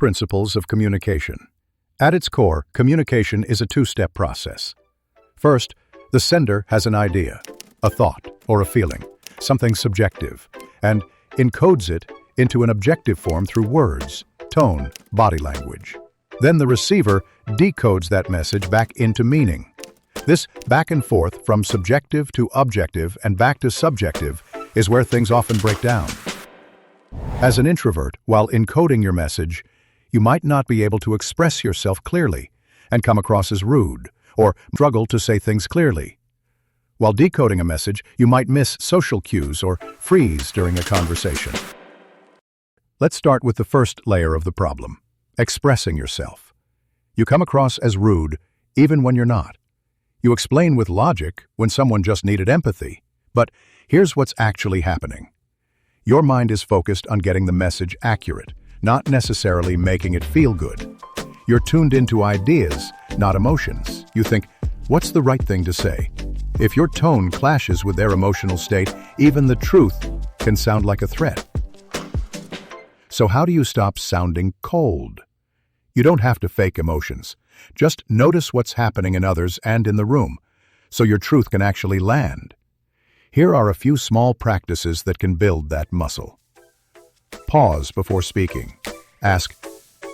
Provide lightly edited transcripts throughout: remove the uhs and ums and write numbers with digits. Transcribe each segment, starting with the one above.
principles of communication. At its core, communication is a two-step process. First, the sender has an idea, a thought, or a feeling, something subjective, and encodes it into an objective form through words, tone, body language. Then the receiver decodes that message back into meaning. This back and forth from subjective to objective and back to subjective is where things often break down. As an introvert, while encoding your message, you might not be able to express yourself clearly and come across as rude or struggle to say things clearly. While decoding a message, you might miss social cues or freeze during a conversation. Let's start with the first layer of the problem, expressing yourself. You come across as rude even when you're not. You explain with logic when someone just needed empathy, but here's what's actually happening. Your mind is focused on getting the message accurate, not necessarily making it feel good. You're tuned into ideas, not emotions. You think, what's the right thing to say? If your tone clashes with their emotional state, even the truth can sound like a threat. So how do you stop sounding cold? You don't have to fake emotions. Just notice what's happening in others and in the room, so your truth can actually land. Here are a few small practices that can build that muscle. Pause before speaking. Ask,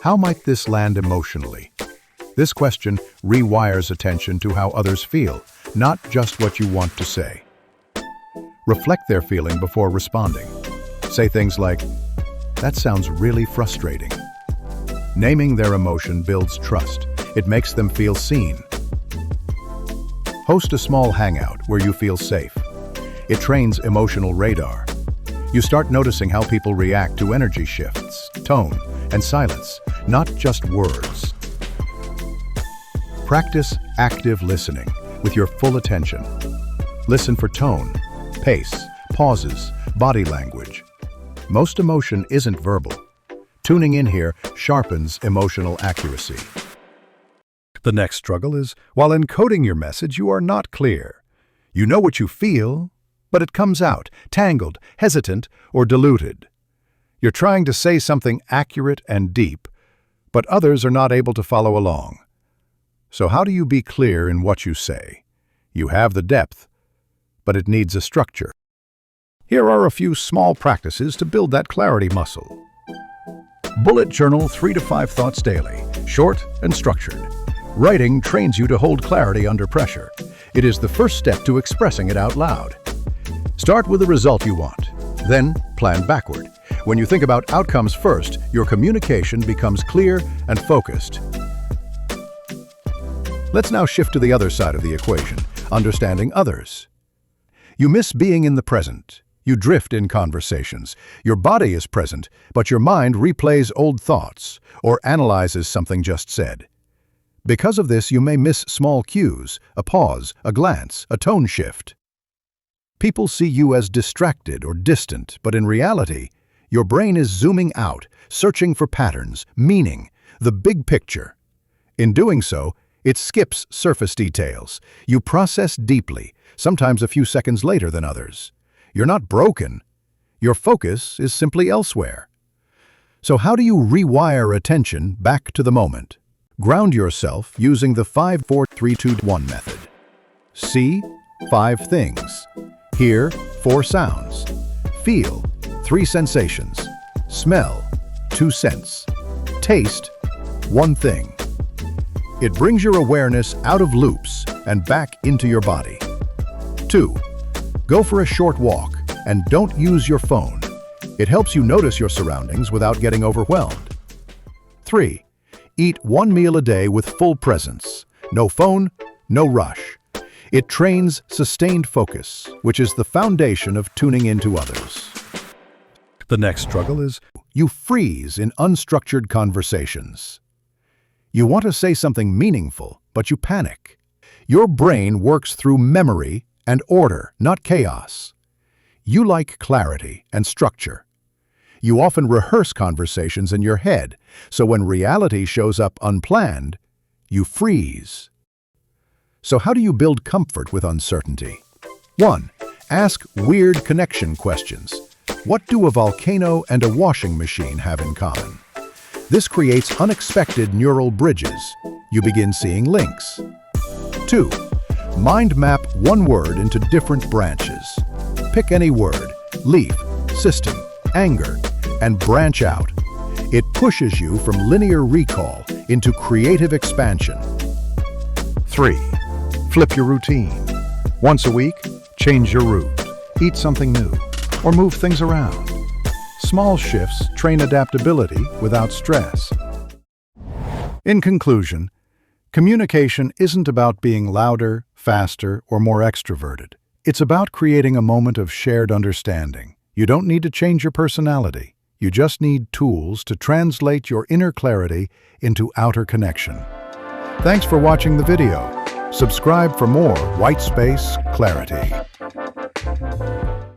how might this land emotionally? This question rewires attention to how others feel, not just what you want to say. Reflect their feeling before responding. Say things like, that sounds really frustrating. Naming their emotion builds trust. It makes them feel seen. Host a small hangout where you feel safe. It trains emotional radar. You start noticing how people react to energy shifts, tone, and silence, not just words. Practice active listening with your full attention. Listen for tone, pace, pauses, body language. Most emotion isn't verbal. Tuning in here sharpens emotional accuracy. The next struggle is, while encoding your message, you are not clear. You know what you feel, but it comes out tangled, hesitant, or diluted. You're trying to say something accurate and deep, but others are not able to follow along. So how do you be clear in what you say? You have the depth, but it needs a structure. Here are a few small practices to build that clarity muscle. Bullet journal 3 to 5 thoughts daily, short and structured. Writing trains you to hold clarity under pressure. It is the first step to expressing it out loud. Start with the result you want, then plan backward. When you think about outcomes first, your communication becomes clear and focused. Let's now shift to the other side of the equation, understanding others. You miss being in the present. You drift in conversations. Your body is present, but your mind replays old thoughts or analyzes something just said. Because of this, you may miss small cues, a pause, a glance, a tone shift. People see you as distracted or distant, but in reality, your brain is zooming out, searching for patterns, meaning, the big picture. In doing so, it skips surface details. You process deeply, sometimes a few seconds later than others. You're not broken. Your focus is simply elsewhere. So how do you rewire attention back to the moment? Ground yourself using the 5-4-3-2-1 method. See 5 things. Hear 4 sounds. Feel 3 sensations. Smell 2 scents. Taste 1 thing. It brings your awareness out of loops and back into your body. 2. Go for a short walk and don't use your phone. It helps you notice your surroundings without getting overwhelmed. 3. Eat 1 meal a day with full presence. No phone, no rush. It trains sustained focus, which is the foundation of tuning into others. The next struggle is you freeze in unstructured conversations. You want to say something meaningful, but you panic. Your brain works through memory and order, not chaos. You like clarity and structure. You often rehearse conversations in your head, so when reality shows up unplanned, you freeze. So how do you build comfort with uncertainty? 1. Ask weird connection questions. What do a volcano and a washing machine have in common? This creates unexpected neural bridges. You begin seeing links. 2. Mind map one word into different branches. Pick any word, leaf, system, anger, and branch out. It pushes you from linear recall into creative expansion. 3. Flip your routine. Once a week, change your route. Eat something new, or move things around. Small shifts train adaptability without stress. In conclusion, communication isn't about being louder, faster, or more extroverted. It's about creating a moment of shared understanding. You don't need to change your personality. You just need tools to translate your inner clarity into outer connection. Thanks for watching the video. Subscribe for more white space clarity.